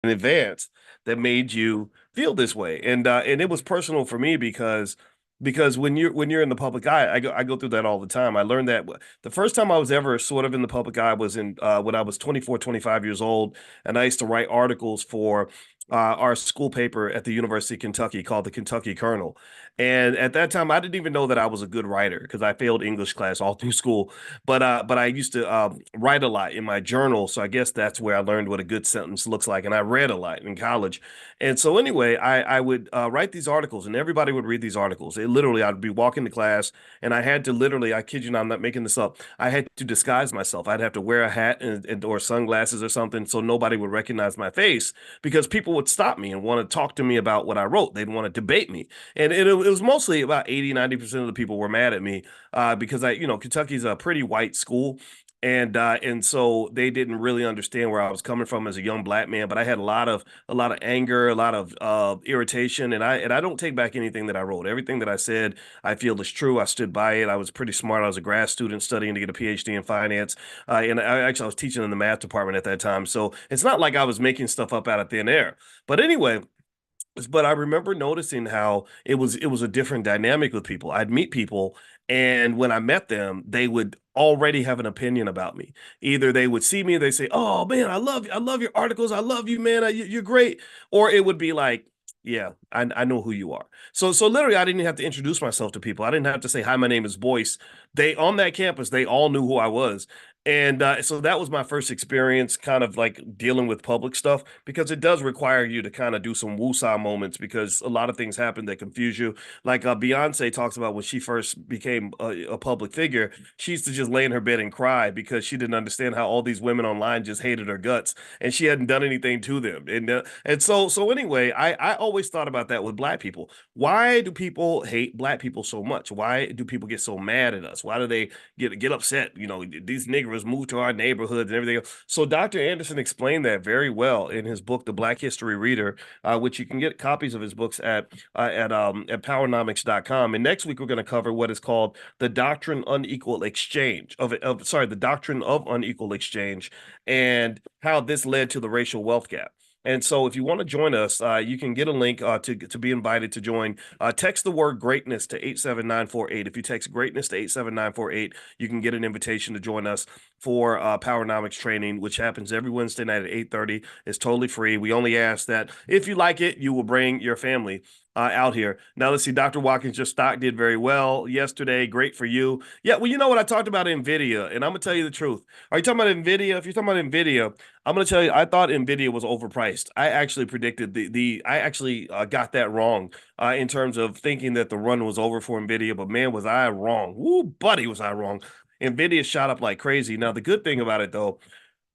in advance that made you feel this way. And it was personal for me because when you're in the public eye, I go through that all the time. I learned that the first time I was ever sort of in the public eye was in when I was 24, 25 years old, and I used to write articles for our school paper at the University of Kentucky called the Kentucky Colonel. And at that time, I didn't even know that I was a good writer because I failed English class all through school. But I used to write a lot in my journal, so I guess that's where I learned what a good sentence looks like. And I read a lot in college, and so anyway, I would write these articles, and everybody would read these articles. It literally, I'd be walking to class, and I had to literally, I kid you not, I'm not making this up. I had to disguise myself. I'd have to wear a hat and or sunglasses or something so nobody would recognize my face because people would stop me and want to talk to me about what I wrote. They'd want to debate me, and it was mostly about 80, 90% of the people were mad at me because Kentucky's a pretty white school. And so they didn't really understand where I was coming from as a young black man, but I had a lot of anger, a lot of irritation, and I don't take back anything that I wrote. Everything that I said, I feel is true. I stood by it. I was pretty smart. I was a grad student studying to get a PhD in finance, and I was teaching in the math department at that time. So it's not like I was making stuff up out of thin air. But anyway, but I remember noticing how it was a different dynamic with people. I'd meet people, and when I met them, they would already have an opinion about me. Either they would see me, they say, "Oh man, I love your articles, I love you, man, you're great," or it would be like, "Yeah, I know who you are." So literally, I didn't have to introduce myself to people. I didn't have to say, "Hi, my name is Boyce." They on that campus, they all knew who I was. And so that was my first experience kind of like dealing with public stuff because it does require you to kind of do some woosah moments because a lot of things happen that confuse you. Like Beyonce talks about when she first became a public figure, she used to just lay in her bed and cry because she didn't understand how all these women online just hated her guts and she hadn't done anything to them. And so anyway, I always thought about that with black people. Why do people hate black people so much? Why do people get so mad at us? Why do they get upset? These niggers moved to our neighborhoods and everything. So Dr. Anderson explained that very well in his book, The Black History Reader, which you can get copies of his books at powernomics.com. And next week we're going to cover what is called the doctrine unequal exchange of sorry, the doctrine of unequal exchange and how this led to the racial wealth gap. And so, if you want to join us, you can get a link to be invited to join. Text the word greatness to 87948. If you text greatness to 87948, you can get an invitation to join us for Powernomics training, which happens every Wednesday night at 8:30. It's totally free. We only ask that if you like it, you will bring your family out here. Now, let's see. Dr. Watkins, your stock did very well yesterday. Great for you. Yeah, well, you know what? I talked about NVIDIA, and I'm going to tell you the truth. Are you talking about NVIDIA? If you're talking about NVIDIA, I'm going to tell you, I thought NVIDIA was overpriced. I actually predicted I actually got that wrong in terms of thinking that the run was over for NVIDIA, but man, was I wrong. Woo, buddy, was I wrong. NVIDIA shot up like crazy. Now, the good thing about it, though,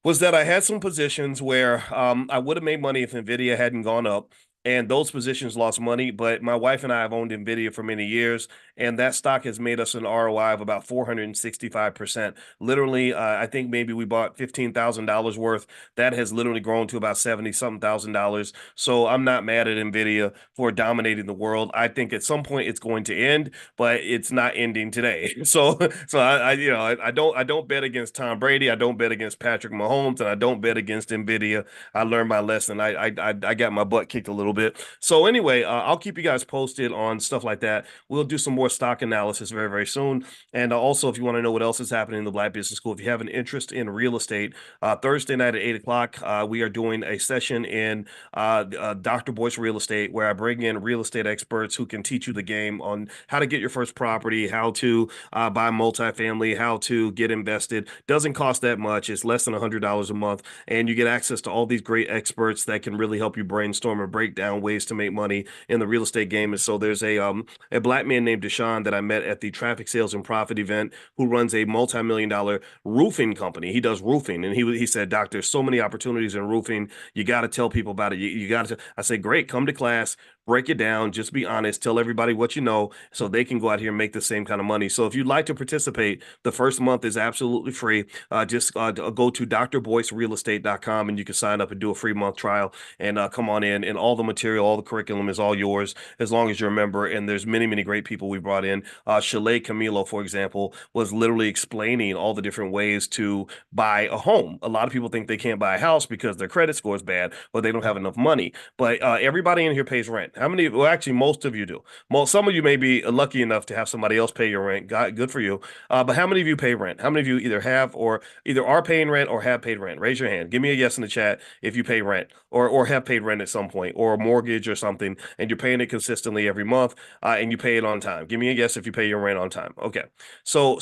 was that I had some positions where I would have made money if NVIDIA hadn't gone up. And those positions lost money, but my wife and I have owned NVIDIA for many years, and that stock has made us an ROI of about 465%. Literally, I think maybe we bought $15,000 worth. That has literally grown to about 70 something thousand dollars. So I'm not mad at NVIDIA for dominating the world. I think at some point it's going to end, but it's not ending today. So I don't bet against Tom Brady. I don't bet against Patrick Mahomes, and I don't bet against NVIDIA. I learned my lesson. I got my butt kicked a little bit. So anyway, I'll keep you guys posted on stuff like that. We'll do some more stock analysis very, very soon. And also, if you want to know what else is happening in the Black Business School, if you have an interest in real estate, Thursday night at 8 o'clock, we are doing a session in Dr. Boyce Real Estate where I bring in real estate experts who can teach you the game on how to get your first property, how to buy multifamily, how to get invested. Doesn't cost that much. It's less than $100 a month. And you get access to all these great experts that can really help you brainstorm and break down ways to make money in the real estate game. And so there's a black man named Deshaun that I met at the Traffic Sales and Profit event who runs a multi-million dollar roofing company. He does roofing. And he said, Doc, there's so many opportunities in roofing. You got to tell people about it. You got to. I said, great, come to class. break it down, just be honest, tell everybody what you know so they can go out here and make the same kind of money. So if you'd like to participate, the first month is absolutely free. Just go to drboycerealestate.com and you can sign up and do a free month trial and come on in. And all the material, all the curriculum is all yours as long as you're a member. And there's many, many great people we brought in. Chalet Camilo, for example, was literally explaining all the different ways to buy a home. A lot of people think they can't buy a house because their credit score is bad or they don't have enough money. But everybody in here pays rent. How many? Well, actually, most of you do. Some of you may be lucky enough to have somebody else pay your rent. God, good for you. But how many of you pay rent? How many of you either have or either are paying rent or have paid rent? Raise your hand. Give me a yes in the chat if you pay rent or have paid rent at some point or a mortgage or something, and you're paying it consistently every month, and you pay it on time. Give me a yes if you pay your rent on time. Okay. So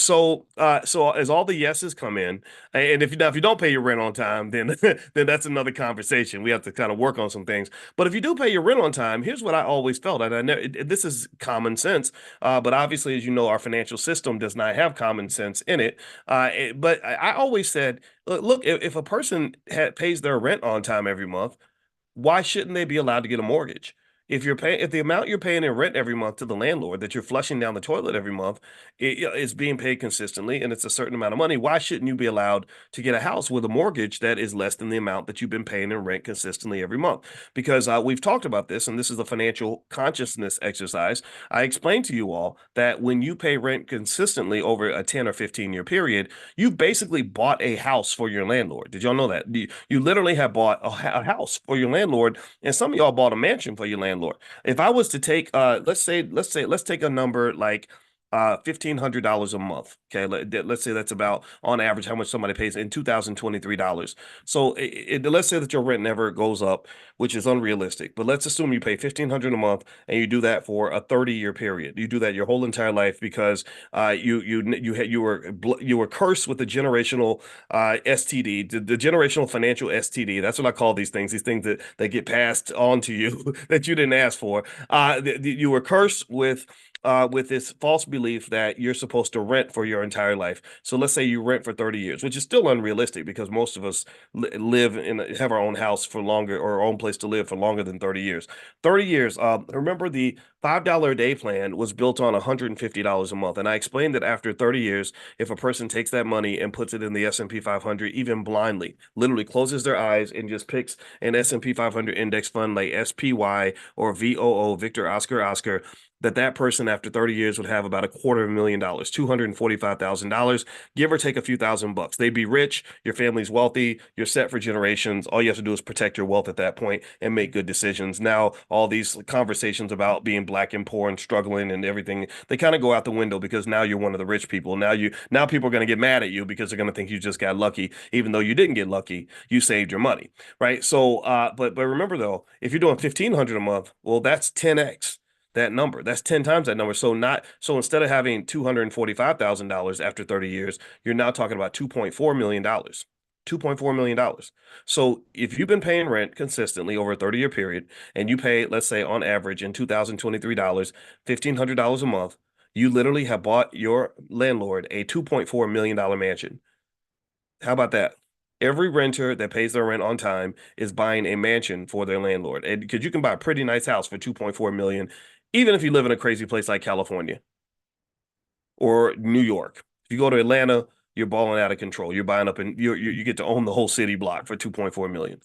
as all the yeses come in, and if you don't pay your rent on time, then then that's another conversation. We have to kind of work on some things. But if you do pay your rent on time, here's what I always felt, and I know this is common sense, but obviously, as you know, our financial system does not have common sense in it. But I always said, look, if a person pays their rent on time every month, why shouldn't they be allowed to get a mortgage? If the amount you're paying in rent every month to the landlord that you're flushing down the toilet every month is being paid consistently and it's a certain amount of money, why shouldn't you be allowed to get a house with a mortgage that is less than the amount that you've been paying in rent consistently every month? Because we've talked about this, and this is a financial consciousness exercise. I explained to you all that when you pay rent consistently over a 10 or 15-year period, you've basically bought a house for your landlord. Did y'all know that? You literally have bought a house for your landlord, and some of y'all bought a mansion for your landlord. If I was to take let's take a number like $1,500 a month. Okay, let's say that's about on average how much somebody pays in 2023 dollars. So let's say that your rent never goes up, which is unrealistic. But let's assume you pay 1,500 a month and you do that for a 30-year period. You do that your whole entire life because you were cursed with the generational STD, the generational financial STD. That's what I call these things. These things that get passed on to you that you didn't ask for. You were cursed with this false belief that you're supposed to rent for your entire life. So let's say you rent for 30 years, which is still unrealistic because most of us have our own house for longer or our own place to live for longer than 30 years. 30 years. Remember the $5 a day plan was built on $150 a month. And I explained that after 30 years, if a person takes that money and puts it in the S&P 500, even blindly, literally closes their eyes and just picks an S&P 500 index fund like SPY or VOO, Victor Oscar, that person after 30 years would have about $250,000, $245,000, give or take a few $1,000. They'd be rich, your family's wealthy, you're set for generations. All you have to do is protect your wealth at that point and make good decisions. Now, all these conversations about being black and poor and struggling and everything, they kind of go out the window because now you're one of the rich people. Now people are going to get mad at you because they're going to think you just got lucky, even though you didn't get lucky. You saved your money, right? So, but remember though, if you're doing 1,500 a month, well, that's 10x that number. That's 10 times that number. So instead of having $245,000 after 30 years, you're now talking about $2.4 million. $2.4 million. So if you've been paying rent consistently over a 30-year period and you pay, let's say on average in 2023 dollars, $1,500 a month, you literally have bought your landlord a $2.4 million mansion. How about that? Every renter that pays their rent on time is buying a mansion for their landlord. And because you can buy a pretty nice house for 2.4 million, even if you live in a crazy place like California or New York. If you go to Atlanta, you're balling out of control. You're buying up and you get to own the whole city block for 2.4 million.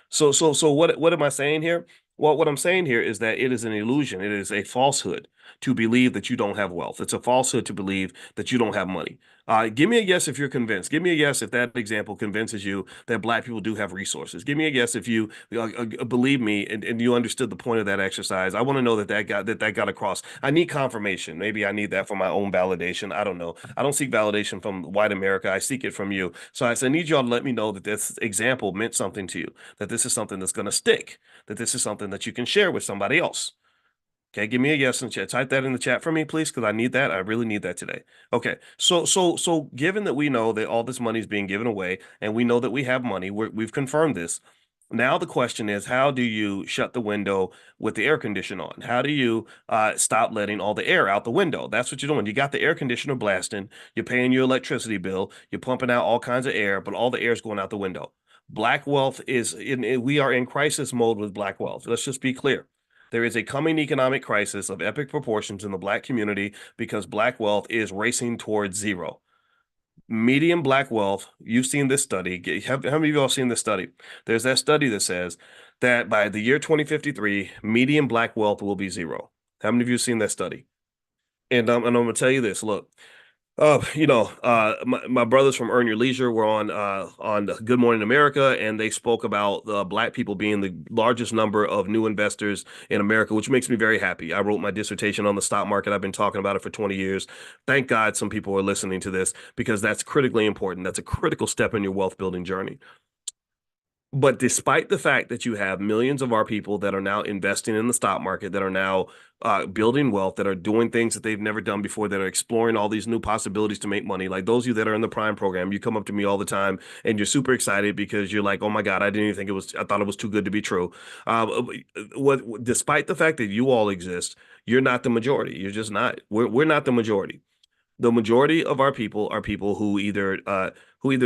So what am I saying here? Well, what I'm saying here is that it is an illusion. It is a falsehood to believe that you don't have wealth. It's a falsehood to believe that you don't have money. Give me a yes if you're convinced. Give me a yes if that example convinces you that black people do have resources. Give me a yes if you believe me and you understood the point of that exercise. I want to know that got across. I need confirmation. Maybe I need that for my own validation. I don't know. I don't seek validation from white America. I seek it from you. So I need y'all to let me know that this example meant something to you, that this is something that's going to stick, that this is something that you can share with somebody else. Okay, give me a yes in the chat. Type that in the chat for me, please, because I need that. I really need that today. Okay, so given that we know that all this money is being given away, and we know that we have money, we've confirmed this. Now the question is, how do you shut the window with the air conditioner on? How do you stop letting all the air out the window? That's what you're doing. You got the air conditioner blasting. You're paying your electricity bill. You're pumping out all kinds of air, but all the air is going out the window. Black wealth we are in crisis mode with black wealth. Let's just be clear. There is a coming economic crisis of epic proportions in the black community because black wealth is racing towards zero. Median black wealth, you've seen this study. How many of you all seen this study? There's that study that says that by the year 2053, median black wealth will be zero. How many of you have seen that study? And I'm gonna tell you this. Look, my brothers from Earn Your Leisure were on Good Morning America, and they spoke about black people being the largest number of new investors in America, which makes me very happy. I wrote my dissertation on the stock market. I've been talking about it for 20 years. Thank God some people are listening to this because that's critically important. That's a critical step in your wealth building journey. But despite the fact that you have millions of our people that are now investing in the stock market, that are now building wealth, that are doing things that they've never done before, that are exploring all these new possibilities to make money, like those of you that are in the Prime program, you come up to me all the time and you're super excited because you're like, oh my God, I didn't even think it was, I thought it was too good to be true. Despite the fact that you all exist, you're not the majority. You're just not. We're not the majority. The majority of our people are people who either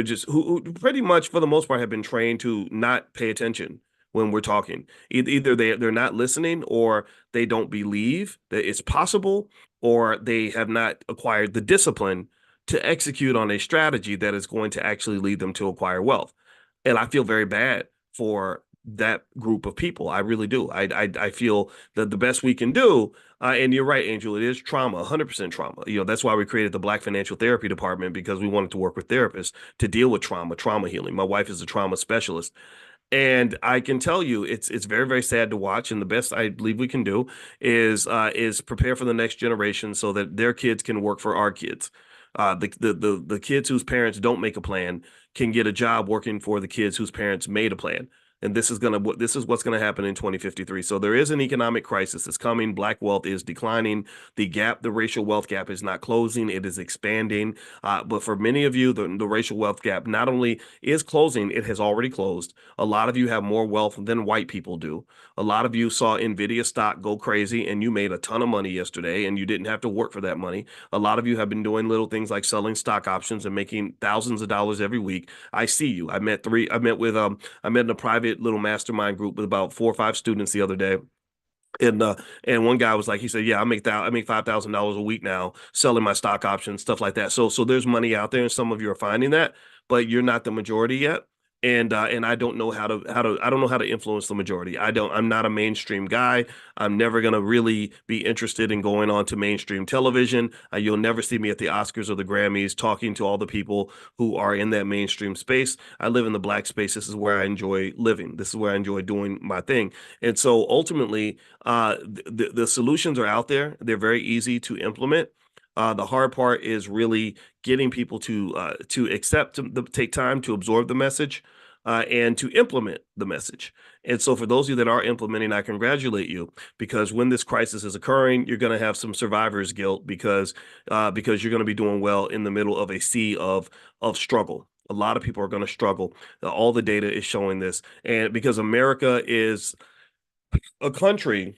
just who pretty much for the most part have been trained to not pay attention when we're talking. Either they're not listening, or they don't believe that it's possible, or they have not acquired the discipline to execute on a strategy that is going to actually lead them to acquire wealth. And I feel very bad for that group of people. I really do. I feel that the best we can do, and you're right, Angel, it is trauma, 100% trauma. That's why we created the Black Financial Therapy Department, because we wanted to work with therapists to deal with trauma healing. My wife is a trauma specialist. And I can tell you, it's very, very sad to watch. And the best I believe we can do is prepare for the next generation so that their kids can work for our kids. The kids whose parents don't make a plan can get a job working for the kids whose parents made a plan. And this is what's gonna happen in 2053. So there is an economic crisis that's coming. Black wealth is declining. The racial wealth gap is not closing; it is expanding. But for many of you, the racial wealth gap not only is closing, it has already closed. A lot of you have more wealth than white people do. A lot of you saw Nvidia stock go crazy, and you made a ton of money yesterday, and you didn't have to work for that money. A lot of you have been doing little things like selling stock options and making thousands of dollars every week. I see you. I met in a private little mastermind group with about 4 or 5 students the other day. And one guy was like, he said, "Yeah, I make $5,000 a week now selling my stock options, stuff like that." So there's money out there, and some of you are finding that, but you're not the majority yet. And I don't know I don't know how to influence the majority. I'm not a mainstream guy. I'm never gonna really be interested in going on to mainstream television. You'll never see me at the Oscars or the Grammys talking to all the people who are in that mainstream space. I live in the black space. This is where I enjoy living. This is where I enjoy doing my thing. And so ultimately, the solutions are out there. They're very easy to implement. The hard part is really getting people to accept, to take time to absorb the message, and to implement the message. And so, for those of you that are implementing, I congratulate you, because when this crisis is occurring, you're going to have some survivor's guilt, because you're going to be doing well in the middle of a sea of struggle. A lot of people are going to struggle. All the data is showing this, and because America is a country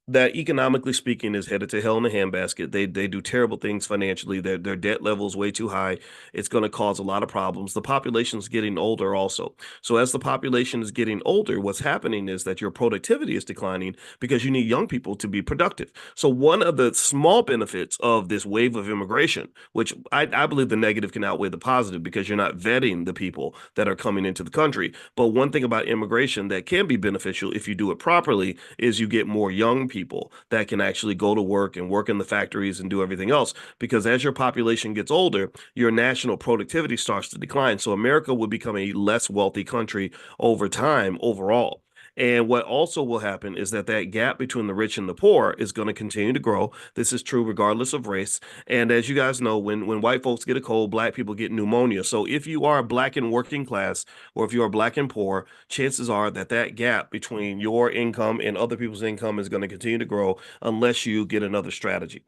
that, economically speaking, is headed to hell in a handbasket. They do terrible things financially. Their debt level is way too high. It's going to cause a lot of problems. The population is getting older also. So as the population is getting older, what's happening is that your productivity is declining because you need young people to be productive. So one of the small benefits of this wave of immigration, which I believe the negative can outweigh the positive, because you're not vetting the people that are coming into the country. But one thing about immigration that can be beneficial if you do it properly is you get more young people that can actually go to work and work in the factories and do everything else. Because as your population gets older, your national productivity starts to decline. So America will become a less wealthy country over time overall. And what also will happen is that gap between the rich and the poor is going to continue to grow. This is true regardless of race. And as you guys know, when white folks get a cold, black people get pneumonia. So if you are black and working class, or if you are black and poor, chances are that gap between your income and other people's income is going to continue to grow unless you get another strategy.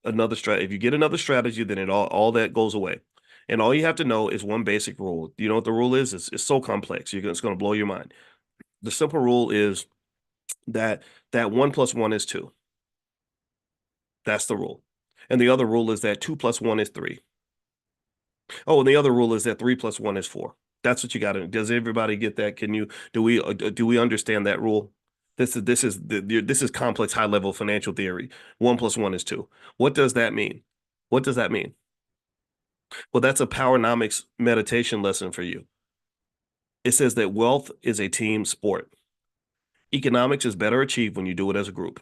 If you get another strategy, then all that goes away. And all you have to know is one basic rule. You know what the rule is? It's so complex. It's going to blow your mind. The simple rule is that 1 plus 1 is 2. That's the rule. And the other rule is that 2 plus 1 is 3. Oh, and the other rule is that 3 plus 1 is 4. That's what you got to. Does everybody get that? Do we understand that rule? This is complex high level financial theory. One plus one is two. What does that mean? What does that mean? Well, that's a powernomics meditation lesson for you. It says that wealth is a team sport. Economics is better achieved when you do it as a group.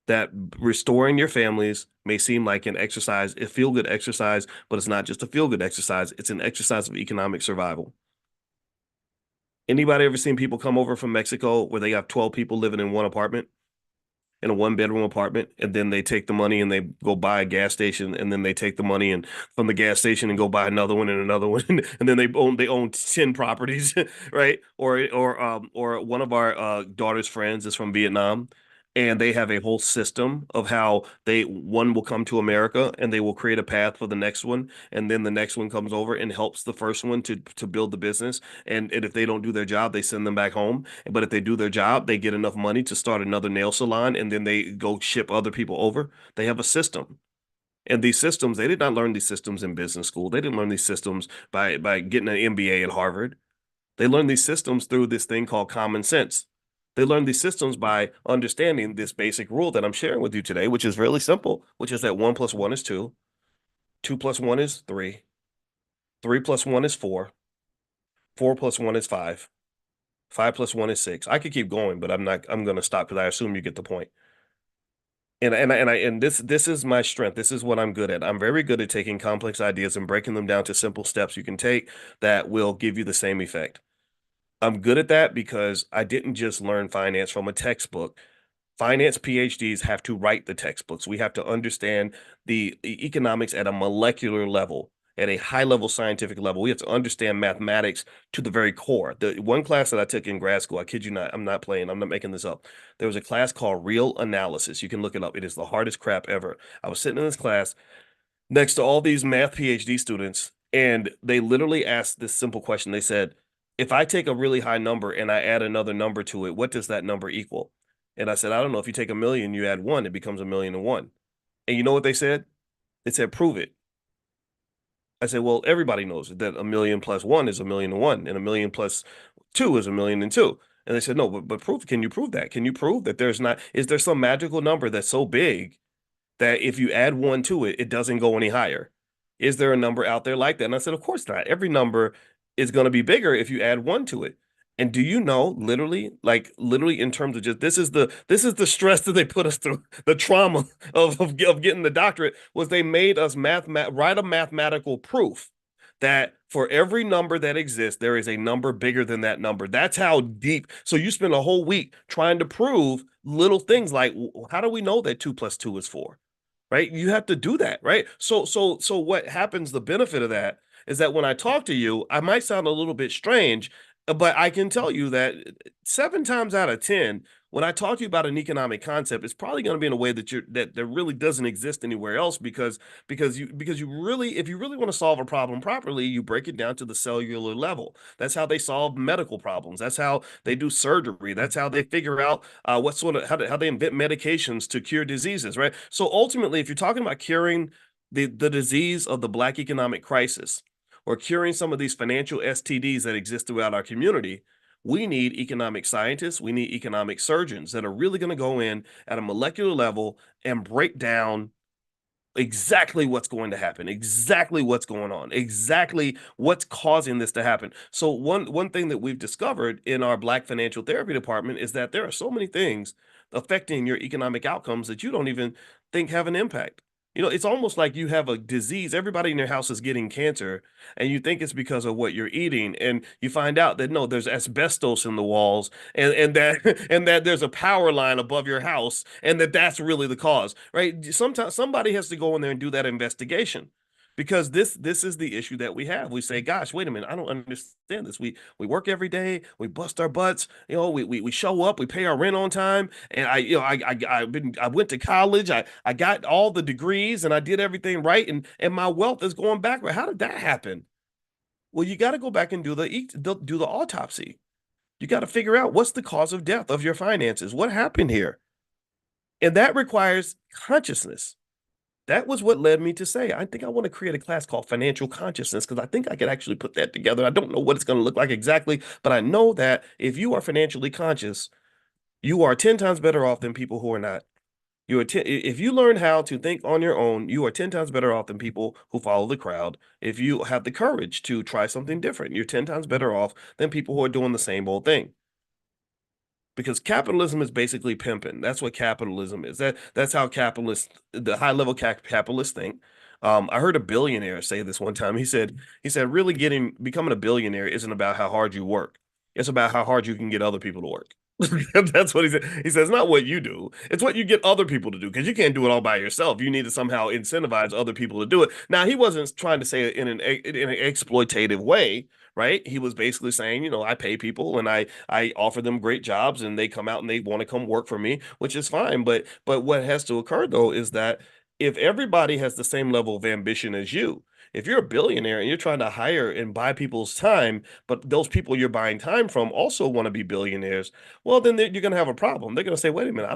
That restoring your families may seem like an exercise, a feel good exercise, but it's not just a feel good exercise. It's an exercise of economic survival. Anybody ever seen people come over from Mexico where they have 12 people living in one apartment? In a one bedroom apartment, and then they take the money and they go buy a gas station, and then they take the money and from the gas station and go buy another one and another one, and then they own 10 properties, right? Or one of our daughter's friends is from Vietnam, and they have a whole system of how they one will come to America and they will create a path for the next one, and then the next one comes over and helps the first one to build the business, and if they don't do their job, they send them back home. But if they do their job, they get enough money to start another nail salon, and then they go ship other people over. They have a system. And these systems, they did not learn these systems in business school. They didn't learn these systems by getting an MBA at Harvard. They learned these systems through this thing called common sense. They learned these systems by understanding this basic rule that I'm sharing with you today, which is really simple, which is that one plus one is two, two plus one is three, three plus one is four, four plus one is five, five plus one is six. I could keep going, but I'm not. I'm going to stop because I assume you get the point. And this is my strength. This is what I'm good at. I'm very good at taking complex ideas and breaking them down to simple steps you can take that will give you the same effect. I'm good at that because I didn't just learn finance from a textbook. Finance PhDs have to write the textbooks. We have to understand the economics at a molecular level, at a high level scientific level. We have to understand mathematics to the very core. The one class that I took in grad school, I kid you not, I'm not playing, I'm not making this up. There was a class called Real Analysis. You can look it up. It is the hardest crap ever. I was sitting in this class next to all these math PhD students, and they literally asked this simple question. They said, if I take a really high number and I add another number to it, what does that number equal? And I said, I don't know. If you take a million, you add one, it becomes a million and one. And you know what they said? They said, prove it. I said, well, everybody knows that a million plus one is a million and one, and a million plus two is a million and two. And they said, no, but prove, can you prove that? Can you prove that there's not, is there some magical number that's so big that if you add one to it, it doesn't go any higher? Is there a number out there like that? And I said, of course not. Every number is going to be bigger if you add one to it. And do you know, literally, like literally in terms of just this is the stress that they put us through, the trauma of getting the doctorate was they made us write a mathematical proof that for every number that exists, there is a number bigger than that number. That's how deep. So you spend a whole week trying to prove little things like how do we know that two plus two is four? Right? You have to do that, right? So what happens, the benefit of that is that when I talk to you, I might sound a little bit strange, but I can tell you that 7 times out of 10, when I talk to you about an economic concept, it's probably going to be in a way that really doesn't exist anywhere else because you really, if you really want to solve a problem properly, you break it down to the cellular level. That's how they solve medical problems. That's how they do surgery. That's how they figure out what sort of how they invent medications to cure diseases, right? So ultimately, if you're talking about curing the disease of the Black economic crisis or curing some of these financial STDs that exist throughout our community, we need economic scientists, we need economic surgeons that are really going to go in at a molecular level and break down exactly what's going to happen, exactly what's going on, exactly what's causing this to happen. So one thing that we've discovered in our Black financial therapy department is that there are so many things affecting your economic outcomes that you don't even think have an impact. It's almost like you have a disease. Everybody in your house is getting cancer, and you think it's because of what you're eating, and you find out that no, there's asbestos in the walls, and that and that there's a power line above your house, and that's really the cause, right? Sometimes somebody has to go in there and do that investigation because this is the issue that we have. We say, gosh, wait a minute, I don't understand this. We work every day, we bust our butts, we show up, we pay our rent on time, and I went to college, I got all the degrees, and I did everything right, and my wealth is going backward. How did that happen? Well, you got to go back and do the autopsy. You got to figure out what's the cause of death of your finances. What happened here? And that requires consciousness. That was what led me to say, I think I want to create a class called Financial Consciousness because I think I could actually put that together. I don't know what it's going to look like exactly, but I know that if you are financially conscious, You are 10 times better off than people who are not. If you learn how to think on your own, you are 10 times better off than people who follow the crowd. If you have the courage to try something different, you're 10 times better off than people who are doing the same old thing. Because capitalism is basically pimping. That's what capitalism is. That's how capitalists, the high level capitalists think. I heard a billionaire say this one time. He said, really becoming a billionaire isn't about how hard you work. It's about how hard you can get other people to work. That's what he said. He says, not what you do. It's what you get other people to do because you can't do it all by yourself. You need to somehow incentivize other people to do it. Now, he wasn't trying to say it in an exploitative way, right? He was basically saying, I pay people and I offer them great jobs and they come out and they want to come work for me, which is fine. But what has to occur though is that if everybody has the same level of ambition as you, if you're a billionaire and you're trying to hire and buy people's time, but those people you're buying time from also want to be billionaires, well, then you're going to have a problem. They're going to say, wait a minute, I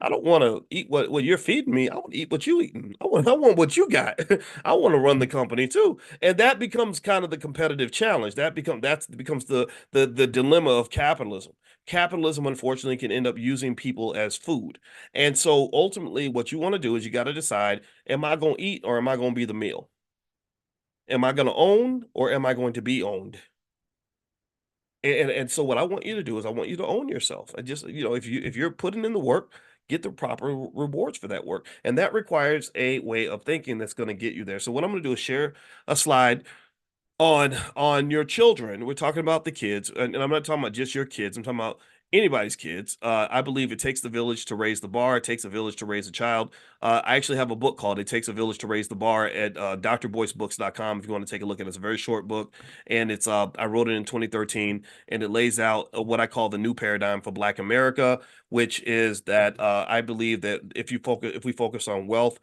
don't want to eat what you're feeding me. I want to eat what you eating. I want what you got. I want to run the company too. And that becomes kind of the competitive challenge. That becomes the dilemma of capitalism. Capitalism, unfortunately, can end up using people as food. And so ultimately, what you want to do is you got to decide, am I going to eat or am I going to be the meal? Am I going to own or am I going to be owned? And so what I want you to do is I want you to own yourself. I just, if you're putting in the work, get the proper rewards for that work. And that requires a way of thinking that's going to get you there. So what I'm going to do is share a slide on your children. We're talking about the kids, and I'm not talking about just your kids. I'm talking about anybody's kids. I believe it takes the village to raise the bar. It takes a village to raise a child. I actually have a book called "It Takes a Village to Raise the Bar" at drboycebooks.com. If you want to take a look at it, it's a very short book, and it's I wrote it in 2013, and it lays out what I call the new paradigm for Black America, which is that I believe that if we focus on wealth,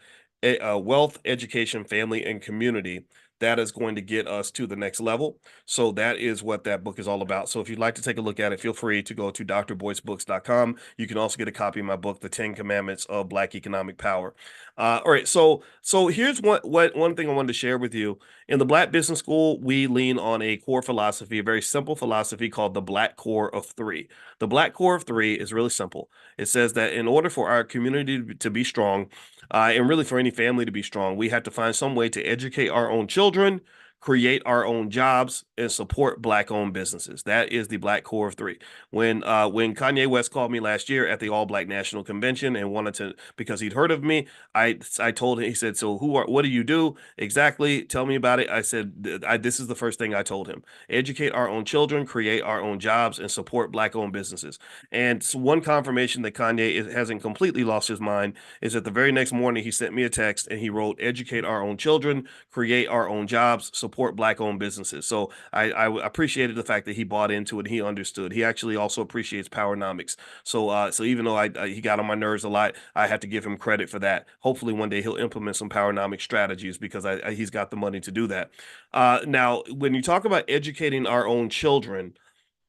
education, family, and community, that is going to get us to the next level. So that is what that book is all about. So if you'd like to take a look at it, feel free to go to drboycebooks.com. You can also get a copy of my book, The 10 Commandments of Black Economic Power. All right, so here's what one thing I wanted to share with you. In the Black Business School, we lean on a core philosophy, a very simple philosophy called the Black Core of Three. The Black Core of Three is really simple. It says that in order for our community to be strong, and really for any family to be strong, we have to find some way to educate our own children, create our own jobs, and support Black-owned businesses. That is the Black Core of Three. When Kanye West called me last year at the All Black National Convention and wanted to, because he'd heard of me, I told him. He said, "So what do you do exactly? Tell me about it." I said, "This is the first thing I told him: educate our own children, create our own jobs, and support Black-owned businesses." And so one confirmation that hasn't completely lost his mind is that the very next morning he sent me a text and he wrote, "Educate our own children, create our own jobs, support Black-owned businesses." So I appreciated the fact that he bought into it. He understood. He actually also appreciates Powernomics. So even though he got on my nerves a lot, I have to give him credit for that. Hopefully one day he'll implement some Powernomic strategies because he's got the money to do that. Now, when you talk about educating our own children,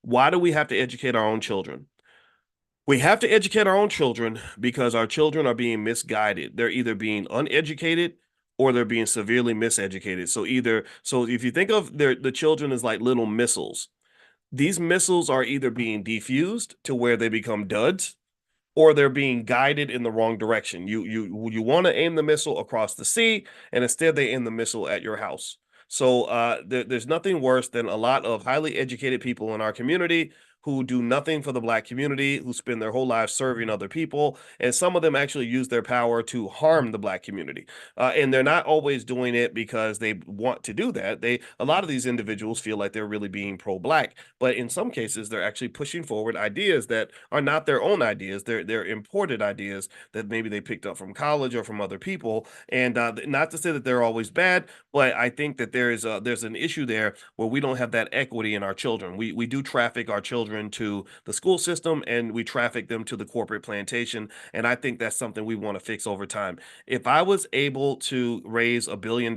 why do we have to educate our own children? We have to educate our own children because our children are being misguided. They're either being uneducated or they're being severely miseducated. So if you think of the children as like little missiles, these missiles are either being defused to where they become duds, or they're being guided in the wrong direction. You want to aim the missile across the sea, and instead they aim the missile at your house. So there's nothing worse than a lot of highly educated people in our community who do nothing for the Black community, who spend their whole lives serving other people, and some of them actually use their power to harm the Black community. And they're not always doing it because they want to do that. A lot of these individuals feel like they're really being pro-Black, but in some cases they're actually pushing forward ideas that are not their own ideas. They're imported ideas that maybe they picked up from college or from other people. And not to say that they're always bad, but I think that there's an issue there where we don't have that equity in our children. We do traffic our children to the school system and we traffic them to the corporate plantation. And I think that's something we want to fix over time. If I was able to raise $1 billion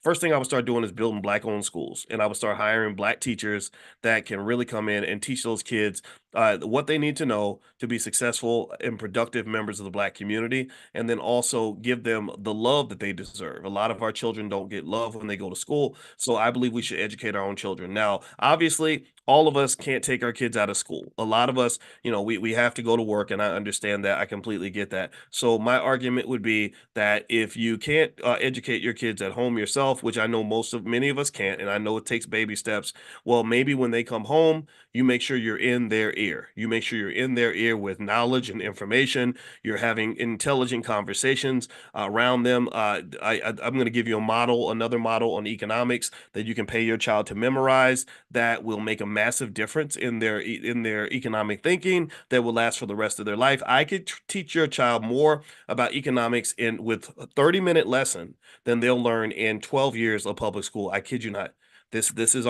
first thing I would start doing is building black owned schools. And I would start hiring black teachers that can really come in and teach those kids what they need to know to be successful and productive members of the black community. And then also give them the love that they deserve. A lot of our children don't get love when they go to school. So I believe we should educate our own children. Now, obviously, all of us can't take our kids out of school. A lot of us, we have to go to work, and I understand that. I completely get that. So my argument would be that if you can't educate your kids at home yourself, which I know many of us can't, and I know it takes baby steps, well, maybe when they come home, you make sure you're in their ear. You make sure you're in their ear with knowledge and information. You're having intelligent conversations around them. I'm going to give you another model on economics that you can pay your child to memorize that will make a massive difference in their economic thinking that will last for the rest of their life. I could teach your child more about economics in with a 30-minute lesson than they'll learn in 12 years of public school. I kid you not. This is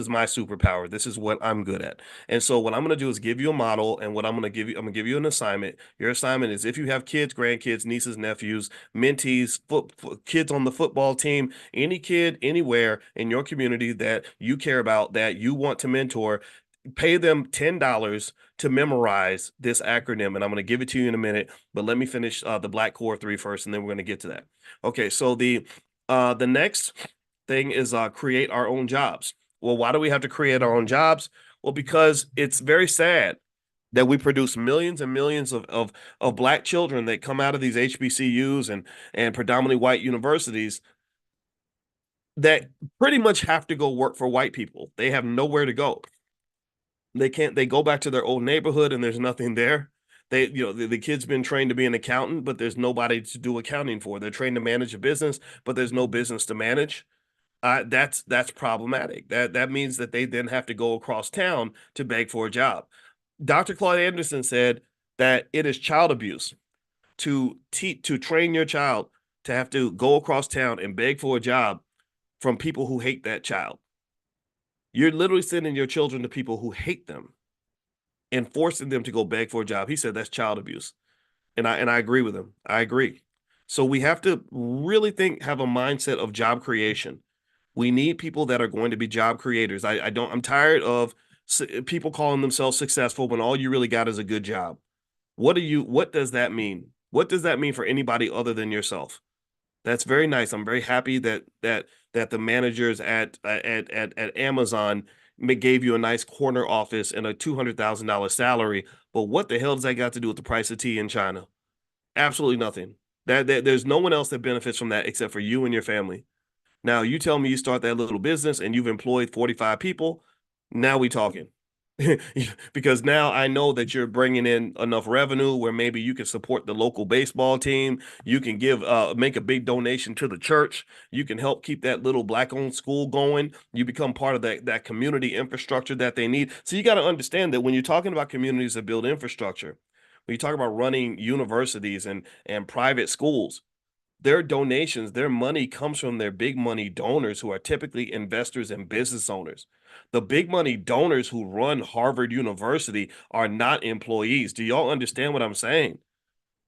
my superpower. This is what I'm good at. And so what I'm going to do is give you a model, and what I'm going to give you an assignment. Your assignment is, if you have kids, grandkids, nieces, nephews, mentees, kids on the football team, any kid anywhere in your community that you care about, that you want to mentor, pay them $10 to memorize this acronym. And I'm going to give it to you in a minute, but let me finish the Black Core 3 first, and then we're going to get to that. Okay, so the next thing is create our own jobs. Well, why do we have to create our own jobs? Well, because it's very sad that we produce millions and millions of black children that come out of these HBCUs and predominantly white universities that pretty much have to go work for white people. They have nowhere to go. They go back to their old neighborhood and there's nothing there. The kid's been trained to be an accountant, but there's nobody to do accounting for. They're trained to manage a business, but there's no business to manage. That's problematic. That means that they then have to go across town to beg for a job. Dr. Claude Anderson said that it is child abuse to train your child to have to go across town and beg for a job from people who hate that child. You're literally sending your children to people who hate them and forcing them to go beg for a job. He said that's child abuse. And I agree with him. I agree. So we have to really have a mindset of job creation. We need people that are going to be job creators. I'm tired of people calling themselves successful when all you really got is a good job. What does that mean? What does that mean for anybody other than yourself? That's very nice. I'm very happy that the managers at Amazon gave you a nice corner office and a $200,000 salary. But what the hell does that got to do with the price of tea in China? Absolutely nothing. There's no one else that benefits from that except for you and your family. Now you tell me you start that little business and you've employed 45 people. Now we talking. Because now I know that you're bringing in enough revenue where maybe you can support the local baseball team. You can make a big donation to the church. You can help keep that little black owned school going. You become part of that community infrastructure that they need. So you got to understand that when you're talking about communities that build infrastructure, when you talk about running universities and private schools, their donations, their money comes from their big money donors who are typically investors and business owners. The big money donors who run Harvard University are not employees. Do y'all understand what I'm saying?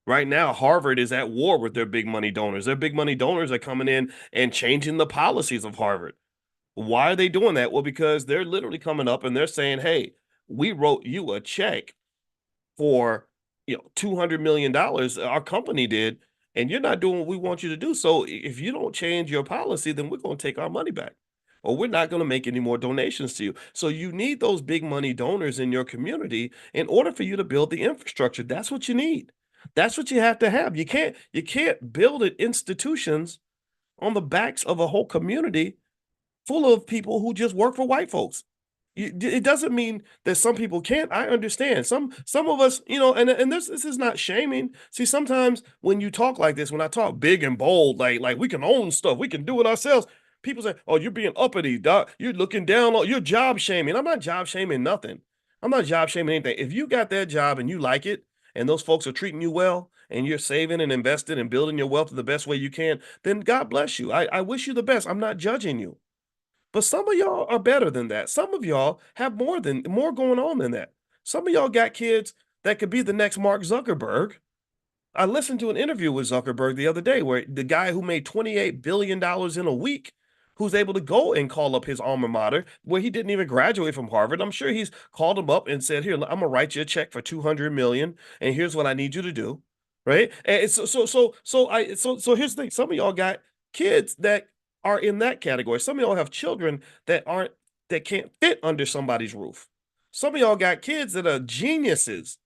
Right now, Harvard is at war with their big money donors. Their big money donors are coming in and changing the policies of Harvard. Why are they doing that? Well, because they're literally coming up and they're saying, hey, we wrote you a check for $200 million, our company did, and you're not doing what we want you to do. So if you don't change your policy, then we're going to take our money back, or we're not going to make any more donations to you. So you need those big money donors in your community in order for you to build the infrastructure. That's what you need. That's what you have to have. You can't build it institutions on the backs of a whole community full of people who just work for white folks. It doesn't mean that some people can't. I understand. Some of us, and this is not shaming. See, sometimes when you talk like this, when I talk big and bold, like we can own stuff, we can do it ourselves. People say, "Oh, you're being uppity, doc. You're looking down on, you're job shaming." I'm not job shaming nothing. I'm not job shaming anything. If you got that job and you like it, and those folks are treating you well, and you're saving and investing and building your wealth the best way you can, then God bless you. I wish you the best. I'm not judging you. But some of y'all are better than that. Some of y'all have more going on than that. Some of y'all got kids that could be the next Mark Zuckerberg. I listened to an interview with Zuckerberg the other day where the guy who made $28 billion in a week who's able to go and call up his alma mater where he didn't even graduate from Harvard. I'm sure he's called him up and said, "Here, I'm gonna write you a check for 200 million, and here's what I need you to do." Right? And so here's the thing. Some of y'all got kids that are in that category. Some of y'all have children that can't fit under somebody's roof. Some of y'all got kids that are geniuses.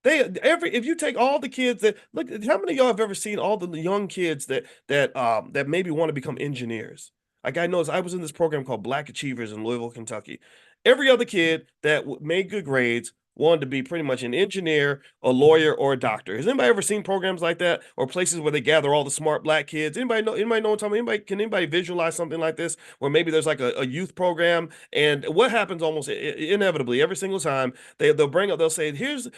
If you take all the kids that look, how many of y'all have ever seen all the young kids that maybe want to become engineers? Like I know I was in this program called Black Achievers in Louisville, Kentucky. Every other kid that made good grades wanted to be pretty much an engineer, a lawyer, or a doctor. Has anybody ever seen programs like that or places where they gather all the smart black kids? Anybody know what I'm talking about? Can anybody visualize something like this where maybe there's like a youth program and what happens almost inevitably every single time they'll say here's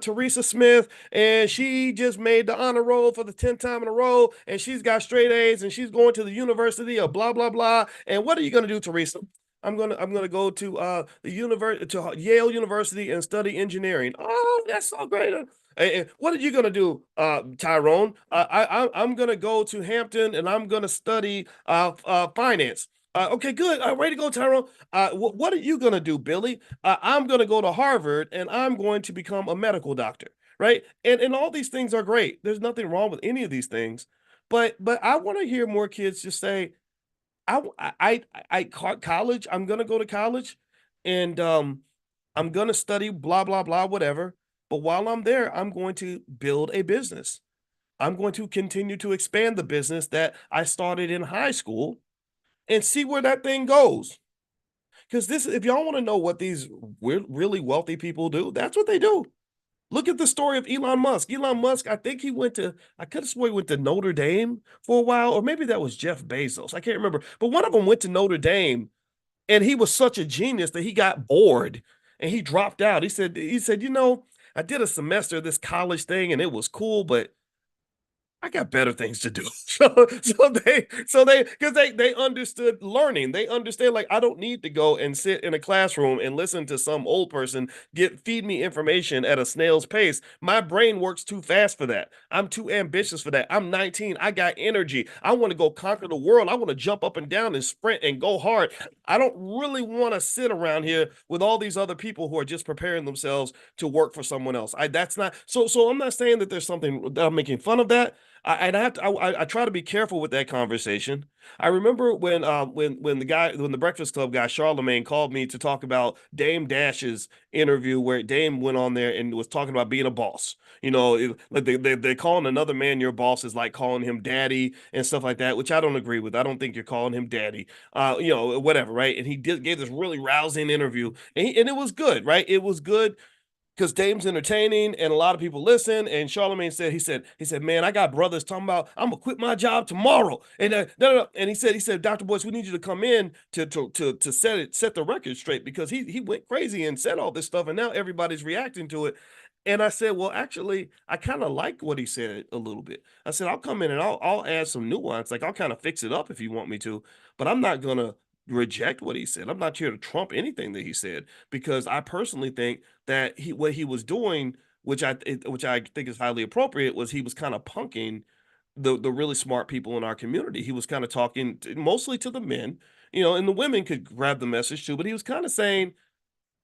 Teresa Smith and she just made the honor roll for the 10th time in a row and she's got straight A's and she's going to the University of blah blah blah. And what are you going to do, Teresa? I'm gonna go to the university to Yale University and study engineering. Oh, that's so great. What are you gonna do, Tyrone? I'm gonna go to Hampton and I'm gonna study finance. Okay, good. Way to go, Tyrone. What are you gonna do, Billy? I'm gonna go to Harvard and I'm going to become a medical doctor. Right? And all these things are great. There's nothing wrong with any of these things. But I want to hear more kids just say, college. I'm gonna go to college, and I'm gonna study blah blah blah whatever. But while I'm there, I'm going to build a business. I'm going to continue to expand the business that I started in high school and see where that thing goes. Because if y'all want to know what these really wealthy people do, that's what they do. Look at the story of Elon Musk. Elon Musk, I think I could have swore he went to Notre Dame for a while, or maybe that was Jeff Bezos. I can't remember. But one of them went to Notre Dame and he was such a genius that he got bored and he dropped out. He said, I did a semester of this college thing and it was cool, but I got better things to do. Because they understood learning. They understand like I don't need to go and sit in a classroom and listen to some old person feed me information at a snail's pace. My brain works too fast for that. I'm too ambitious for that. I'm 19. I got energy. I want to go conquer the world. I want to jump up and down and sprint and go hard. I don't really want to sit around here with all these other people who are just preparing themselves to work for someone else. That's not so I'm not saying that there's something that I'm making fun of that. And I try to be careful with that conversation. I remember when the Breakfast Club guy Charlemagne called me to talk about Dame Dash's interview where Dame went on there and was talking about being a boss. Like they're calling another man your boss is like calling him daddy and stuff like that, which I don't agree with. I don't think you're calling him daddy. Whatever, right? And gave this really rousing interview, and it was good, right? It was good because Dame's entertaining and a lot of people listen. And Charlemagne said, man, I got brothers talking about I'm gonna quit my job tomorrow. And no. And he said, Dr. Boyce, we need you to come in to set the record straight because he went crazy and said all this stuff, and now everybody's reacting to it. And I said, well, actually, I kind of like what he said a little bit. I said, I'll come in and I'll add some nuance, like I'll kind of fix it up if you want me to, but I'm not gonna reject what he said. I'm not here to trump anything that he said because I personally think that what he was doing, which I think is highly appropriate, was he was kind of punking the really smart people in our community. He was kind of talking mostly to the men, and the women could grab the message too. But he was kind of saying,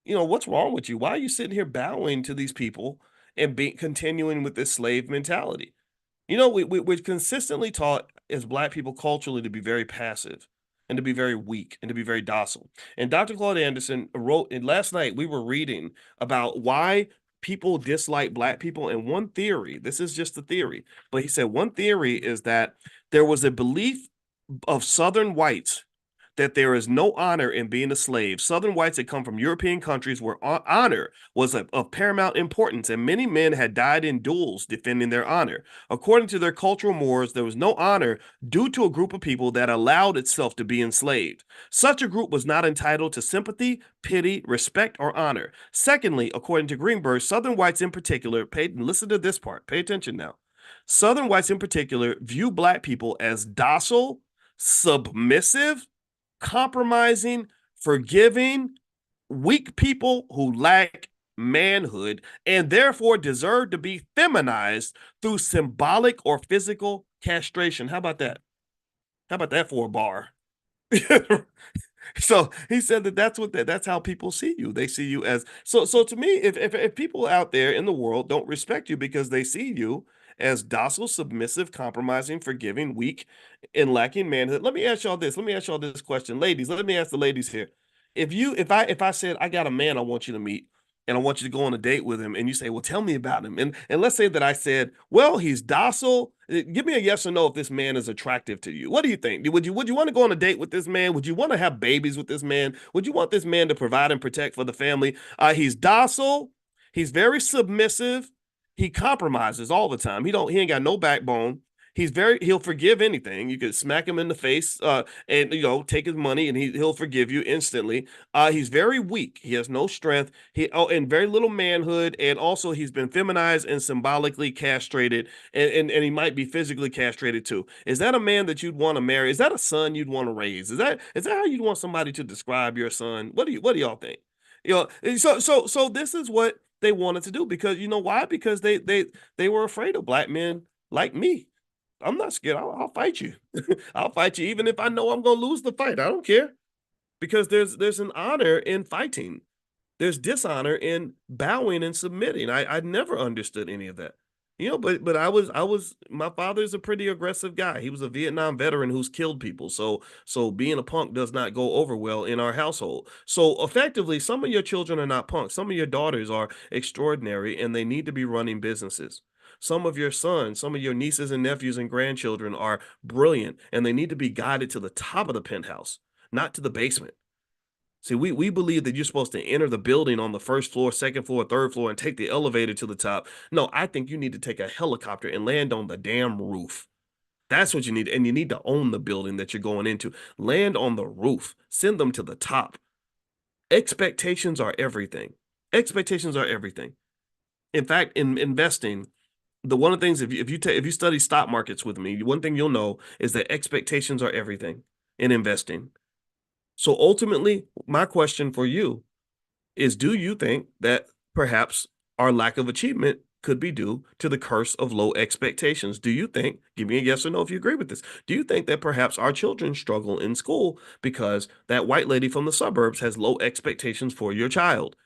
what's wrong with you? Why are you sitting here bowing to these people and continuing with this slave mentality? We're consistently taught as Black people culturally to be very passive and to be very weak and to be very docile. And Dr. Claude Anderson wrote, and last night we were reading about why people dislike Black people. And one theory, this is just a theory, but he said one theory is that there was a belief of Southern whites that there is no honor in being a slave. Southern whites had come from European countries where honor was of paramount importance, and many men had died in duels defending their honor. According to their cultural mores, there was no honor due to a group of people that allowed itself to be enslaved. Such a group was not entitled to sympathy, pity, respect, or honor. Secondly, according to Greenberg, Southern whites in particular, listen to this part, pay attention now. Southern whites in particular view Black people as docile, submissive, compromising, forgiving, weak people who lack manhood and therefore deserve to be feminized through symbolic or physical castration. How about that? How about that for a bar? So he said that that's how people see you. They see you as so to me, if people out there in the world don't respect you because they see you as docile, submissive, compromising, forgiving, weak, and lacking manhood. Let me ask y'all this. Let me ask y'all this question. Ladies, let me ask the ladies here. If I said I got a man I want you to meet and I want you to go on a date with him, and you say, well, tell me about him. And let's say that I said, well, he's docile. Give me a yes or no if this man is attractive to you. What do you think? Would you want to go on a date with this man? Would you want to have babies with this man? Would you want this man to provide and protect for the family? He's docile. He's very submissive. He compromises all the time. He ain't got no backbone. He'll forgive anything. You could smack him in the face, and take his money, and he'll forgive you instantly. He's very weak. He has no strength. And very little manhood, and also he's been feminized and symbolically castrated, and he might be physically castrated too. Is that a man that you'd want to marry? Is that a son you'd want to raise? Is that how you'd want somebody to describe your son? What do y'all think? So this is what they wanted to do, because you know why? Because they were afraid of black men like me. I'm not scared. I'll fight you. I'll fight you even if I know I'm gonna lose the fight. I don't care, because there's an honor in fighting. There's dishonor in bowing and submitting. I never understood any of that. But I was my father's a pretty aggressive guy. He was a Vietnam veteran who's killed people. So being a punk does not go over well in our household. So effectively, some of your children are not punks. Some of your daughters are extraordinary, and they need to be running businesses. Some of your sons, some of your nieces and nephews and grandchildren are brilliant, and they need to be guided to the top of the penthouse, not to the basement. See, we believe that you're supposed to enter the building on the first floor, second floor, third floor, and take the elevator to the top. No, I think you need to take a helicopter and land on the damn roof. That's what you need. And you need to own the building that you're going into. Land on the roof. Send them to the top. Expectations are everything. Expectations are everything. In fact, in investing, the one of the things, if you study stock markets with me, one thing you'll know is that expectations are everything in investing. So ultimately, my question for you is, do you think that perhaps our lack of achievement could be due to the curse of low expectations? Do you think, give me a yes or no if you agree with this, do you think that perhaps our children struggle in school because that white lady from the suburbs has low expectations for your child?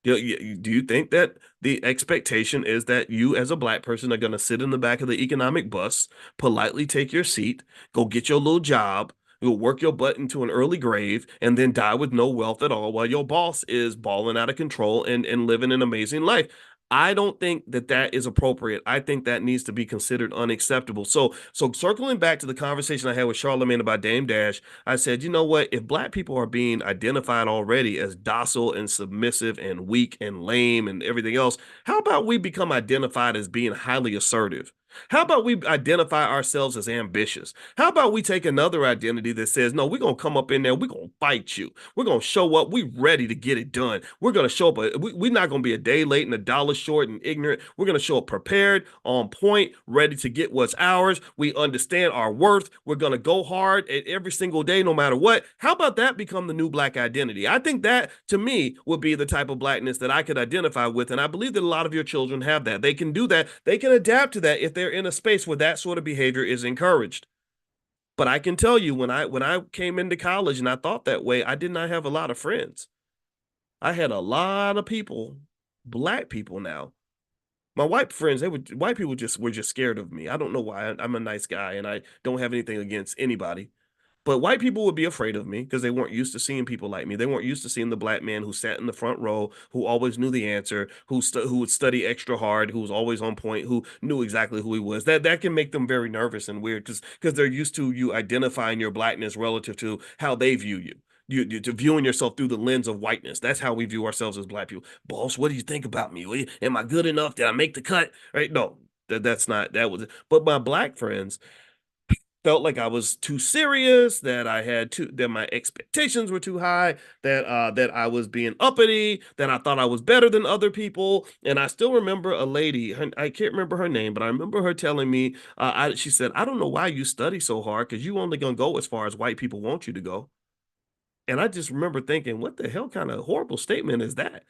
Do you think that the expectation is that you, as a black person, are going to sit in the back of the economic bus, politely take your seat, go get your little job, you'll work your butt into an early grave, and then die with no wealth at all while your boss is balling out of control and living an amazing life? I don't think that that is appropriate. I think that needs to be considered unacceptable. So circling back to the conversation I had with Charlemagne about Dame Dash, I said, you know what? If black people are being identified already as docile and submissive and weak and lame and everything else, how about we become identified as being highly assertive? How about we identify ourselves as ambitious? How about we take another identity that says, no, we're going to come up in there, we're going to fight you. We're going to show up, we're ready to get it done. We're going to show up, we're not going to be a day late and a dollar short and ignorant. We're going to show up prepared, on point, ready to get what's ours. We understand our worth. We're going to go hard at every single day, no matter what. How about that become the new black identity? I think that, to me, would be the type of blackness that I could identify with. And I believe that a lot of your children have that. They can do that. They can adapt to that if they're in a space where that sort of behavior is encouraged. But I can tell you, when I came into college and I thought that way, I did not have a lot of friends. I had a lot of people, black people now. My white friends, white people just were just scared of me. I don't know why. I'm a nice guy and I don't have anything against anybody. But white people would be afraid of me because they weren't used to seeing people like me. They weren't used to seeing the black man who sat in the front row, who always knew the answer, who would study extra hard, who was always on point, who knew exactly who he was. That can make them very nervous and weird because they're used to you identifying your blackness relative to how they view you. You to viewing yourself through the lens of whiteness. That's how we view ourselves as black people. Boss, what do you think about me? Am I good enough? Did I make the cut? Right? No, that's not that was it. But my black friends felt like I was too serious, that my expectations were too high, that I was being uppity, that I thought I was better than other people. And I still remember a lady, I can't remember her name, but I remember her telling me, she said, I don't know why you study so hard because you only gonna go as far as white people want you to go. And I just remember thinking, what the hell kind of horrible statement is that?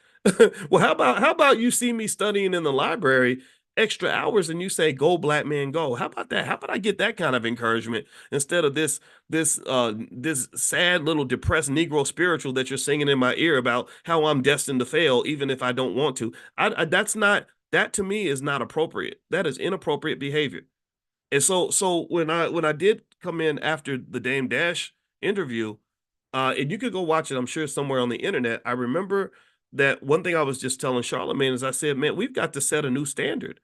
Well, how about you see me studying in the library? extra hours and you say, "Go black man, go." How about that? How about I get that kind of encouragement instead of this sad little depressed Negro spiritual that you're singing in my ear about how I'm destined to fail even if I don't want to. That's not, that to me is not appropriate. That is inappropriate behavior. And so when I did come in after the Dame Dash interview, and you could go watch it, I'm sure somewhere on the internet. I remember that one thing I was just telling Charlemagne is I said, man, we've got to set a new standard.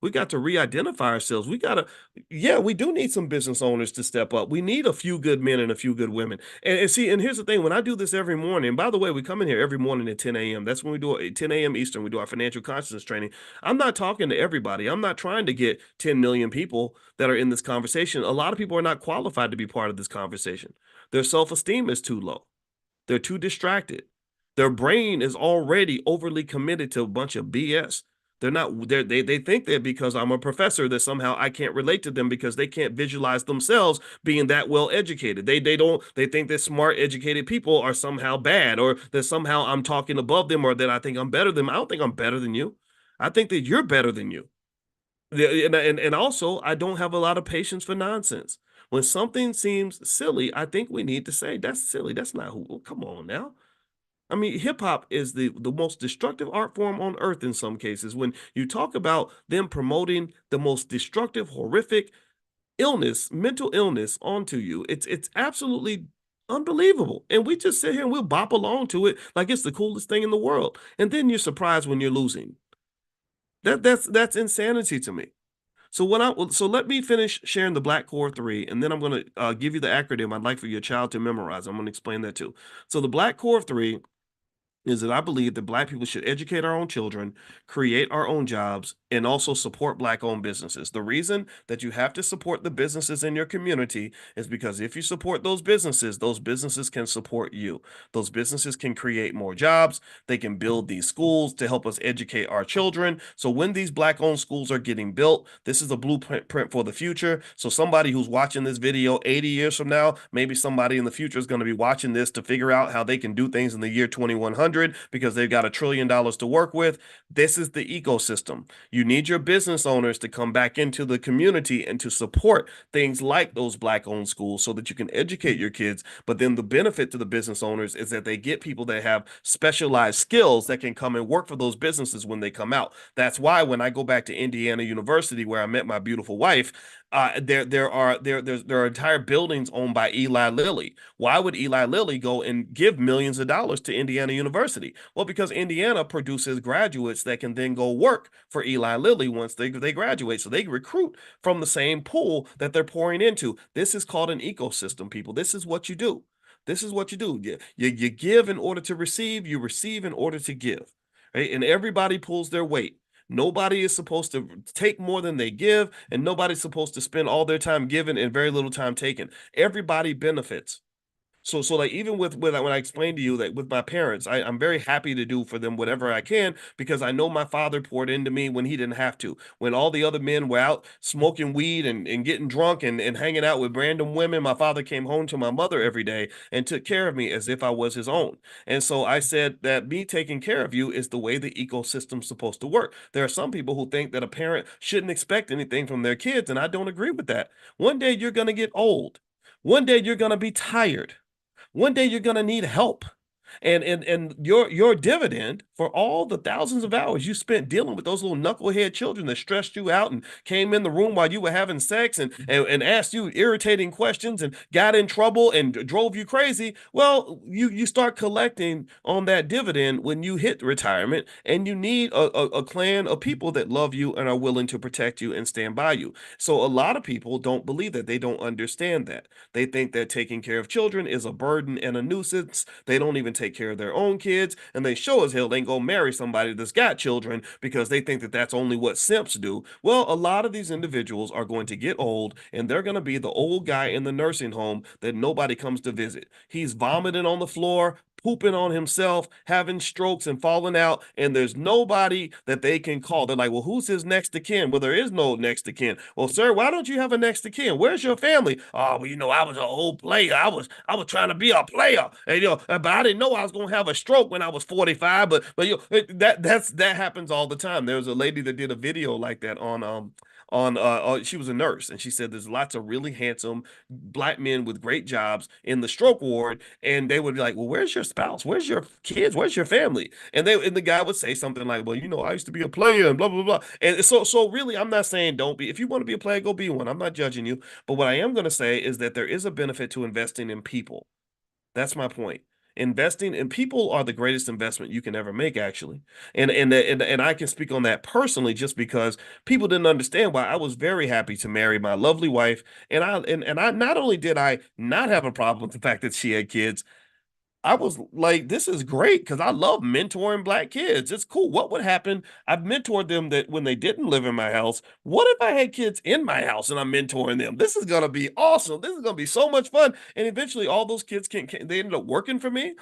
We got to re-identify ourselves. We gotta, yeah, we do need some business owners to step up. We need a few good men and a few good women. And see, and here's the thing: when I do this every morning, and by the way, we come in here every morning at 10 a.m. That's when we do it, 10 a.m. Eastern. We do our financial consciousness training. I'm not talking to everybody. I'm not trying to get 10 million people that are in this conversation. A lot of people are not qualified to be part of this conversation. Their self-esteem is too low. They're too distracted. Their brain is already overly committed to a bunch of BS. They're not, they think that because I'm a professor that somehow I can't relate to them because they can't visualize themselves being that well educated. They think that smart educated people are somehow bad, or that somehow I'm talking above them, or that I think I'm better than them. I don't think I'm better than you. I think that you're better than you. And also, I don't have a lot of patience for nonsense. When something seems silly, I think we need to say, that's silly. That's not who, oh, come on now. I mean, hip hop is the most destructive art form on earth in some cases. When you talk about them promoting the most destructive, horrific illness, mental illness onto you, it's absolutely unbelievable. And we just sit here and we'll bop along to it like it's the coolest thing in the world. And then you're surprised when you're losing. That's insanity to me. So let me finish sharing the Black Core 3, and then I'm going to give you the acronym I'd like for your child to memorize. I'm going to explain that too. So the Black Core 3 is that I believe that Black people should educate our own children, create our own jobs, and also support Black owned businesses. The reason that you have to support the businesses in your community is because if you support those businesses can support you. Those businesses can create more jobs. They can build these schools to help us educate our children. So when these Black owned schools are getting built, this is a blueprint for the future. So somebody who's watching this video 80 years from now, maybe somebody in the future is going to be watching this to figure out how they can do things in the year 2100 because they've got $1 trillion to work with. This is the ecosystem. You need your business owners to come back into the community and to support things like those Black owned schools so that you can educate your kids. But then the benefit to the business owners is that they get people that have specialized skills that can come and work for those businesses when they come out. That's why when I go back to Indiana University, where I met my beautiful wife, there are entire buildings owned by Eli Lilly. Why would Eli Lilly go and give millions of dollars to Indiana University? Well, because Indiana produces graduates that can then go work for Eli Lilly once they graduate. So they recruit from the same pool that they're pouring into. This is called an ecosystem, people. This is what you do. This is what you do. You give in order to receive, you receive in order to give. Right? And everybody pulls their weight. Nobody is supposed to take more than they give, and nobody's supposed to spend all their time giving and very little time taken. Everybody benefits. So like even with when I explained to you that with my parents, I'm very happy to do for them whatever I can because I know my father poured into me when he didn't have to. When all the other men were out smoking weed and getting drunk and hanging out with random women, my father came home to my mother every day and took care of me as if I was his own. And so I said that me taking care of you is the way the ecosystem's supposed to work. There are some people who think that a parent shouldn't expect anything from their kids, and I don't agree with that. One day you're going to get old. One day you're going to be tired. One day you're going to need help. And your dividend for all the thousands of hours you spent dealing with those little knucklehead children that stressed you out and came in the room while you were having sex and asked you irritating questions and got in trouble and drove you crazy. Well, you start collecting on that dividend when you hit retirement, and you need a clan of people that love you and are willing to protect you and stand by you. So a lot of people don't believe that. They don't understand that. They think that taking care of children is a burden and a nuisance. They don't even take care of their own kids, and they sure as hell ain't gonna marry somebody that's got children because they think that that's only what simps do. Well, a lot of these individuals are going to get old, and they're going to be the old guy in the nursing home that nobody comes to visit. He's vomiting on the floor, pooping on himself, having strokes and falling out, and there's nobody that they can call. They're like, well, who's his next of kin? Well, there is no next of kin. Well, sir, why don't you have a next of kin? Where's your family? Oh, well, I was an old player. I was trying to be a player, and but I didn't know I was gonna have a stroke when I was 45. But that happens all the time. There was a lady that did a video like that she was a nurse, and she said there's lots of really handsome black men with great jobs in the stroke ward, and they would be like, well, where's your spouse, where's your kids, where's your family? And the guy would say something like, well, I used to be a player and blah blah blah. And so really, I'm not saying don't be. If you want to be a player, go be one. I'm not judging you. But what I am going to say is that there is a benefit to investing in people. That's my point. Investing in people are the greatest investment you can ever make, actually. And I can speak on that personally just because people didn't understand why I was very happy to marry my lovely wife. And I not only did I not have a problem with the fact that she had kids, I was like, this is great because I love mentoring black kids. It's cool. What would happen? I've mentored them that when they didn't live in my house. What if I had kids in my house and I'm mentoring them? This is gonna be awesome. This is gonna be so much fun. And eventually, all those kids they ended up working for me.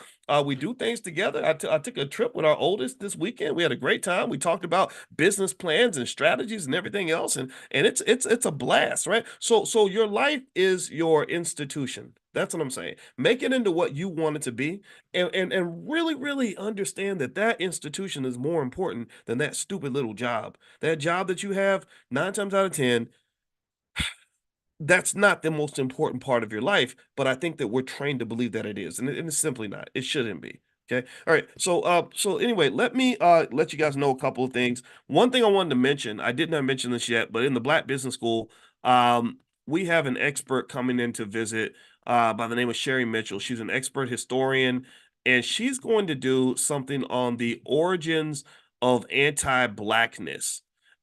We do things together. I took a trip with our oldest this weekend. We had a great time. We talked about business plans and strategies and everything else, and it's a blast, right? So your life is your institution. That's what I'm saying. Make it into what you want it to be, and really, really understand that that institution is more important than that stupid little job. That job that you have, 9 times out of 10, that's not the most important part of your life, but I think that we're trained to believe that it is, and it's simply not. It shouldn't be. Okay. All right. So anyway, let me let you guys know a couple of things. One thing I wanted to mention, I did not mention this yet, but in the Black Business School, we have an expert coming in to visit by the name of Sherry Mitchell. She's an expert historian, and she's going to do something on the origins of anti-blackness.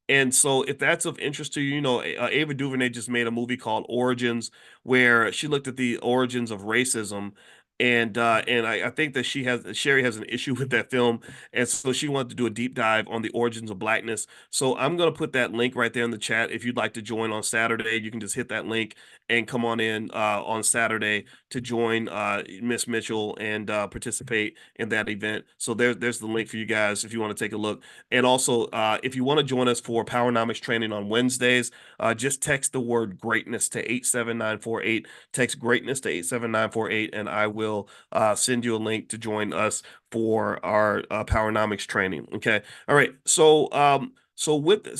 And so, if that's of interest to you, Ava DuVernay just made a movie called Origins, where she looked at the origins of racism, and I think that Sherry has an issue with that film, and so she wanted to do a deep dive on the origins of blackness. So I'm gonna put that link right there in the chat. If you'd like to join on Saturday, you can just hit that link and come on in on Saturday to join Miss Mitchell and participate in that event. So there's the link for you guys if you want to take a look. And also, if you want to join us for Powernomics training on Wednesdays, just text the word greatness to 87948. Text greatness to 87948, and I will send you a link to join us for our Powernomics training. Okay. All right. So with